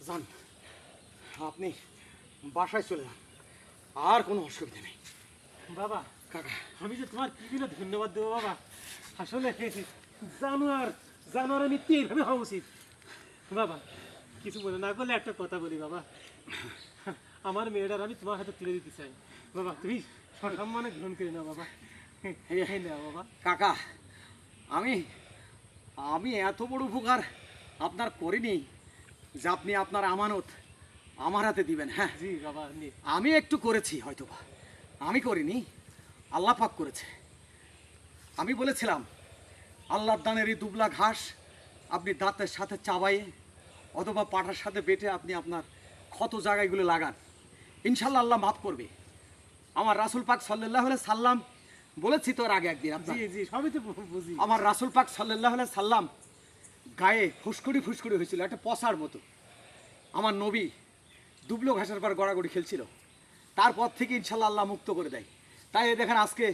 যান, আপনি বাসায় চলে যান, আর কোনো অসুবিধা নেই। বাবা কাকা, আমি যে তোমার কি দিলে ধন্যবাদ দেবো বাবা। আসলে জানোয়ার জানোয়ার আমি এইভাবে হওয়া উচিত। বাবা কিছু মনে না করলে একটা কথা বলি বাবা, আমার মেয়েটার আমি তোমার হাতে তুলে দিতে চাই বাবা, তুমি সম্মানে গ্রহণ করে নাও বাবা। এই নাও বাবা। কাকা, আমি আমি এত বড় উপকার আপনার করিনি যে আপনি আপনার আমানত আমার হাতে দিবেন। হ্যাঁ, জি বাবা নি। আমি একটু করেছি, হয়তোবা আমি করিনি, আল্লাহ পাক করেছে। আমি বলেছিলাম আল্লাহর দানের এই দুবলা ঘাস আপনি দাঁতের সাথে চাবাইয়ে অথবা পাটার সাথে বেটে আপনি আপনার ক্ষত জায়গাগুলো লাগান, ইনশাল্লাহ আল্লাহ মাফ করবে। আমার রাসূল পাক সাল্লাল্লাহু আলাইহি সাল্লাম বলেছি তো এর আগে একদিন জি আপনার, জি সবই তো বুঝি। আমার রাসূল পাক সাল্লাল্লাহু আলাইহি সাল্লাম গায়ে ফুসকুড়ি ফুসকুড়ি হয়েছিল একটা পচার মতো। আমার নবী দুবলো ঘাসের পর গড়াগড়ি খেলছিল, তারপর থেকে ইনশাল্লাহ আল্লাহ মুক্ত করে দেয়। তাই এই দেখেন আজকে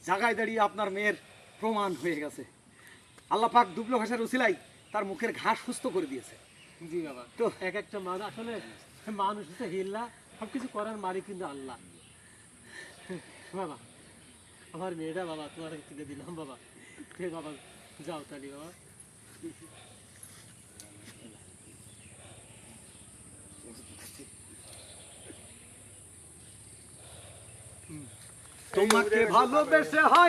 জায়গায় দাঁড়িয়ে আপনার মেয়ের প্রমাণ হয়ে গেছে। আল্লাহ পাক দুবলো ঘাসের উসিলাই তার মুখের ঘাস সুস্থ করে দিয়েছে। জি বাবা, তো এক একটা মানুষ আসলে মানুষ হচ্ছে হিল্লা, সব কিছু করার মালিক কিন্তু আল্লাহ। বাবা আমার মেয়েটা বাবা তোমার তুলে দিলাম বাবা। ঠিক বাবা, যাও তাহলে বাবা। তোমাকে ভালোবেসে হয়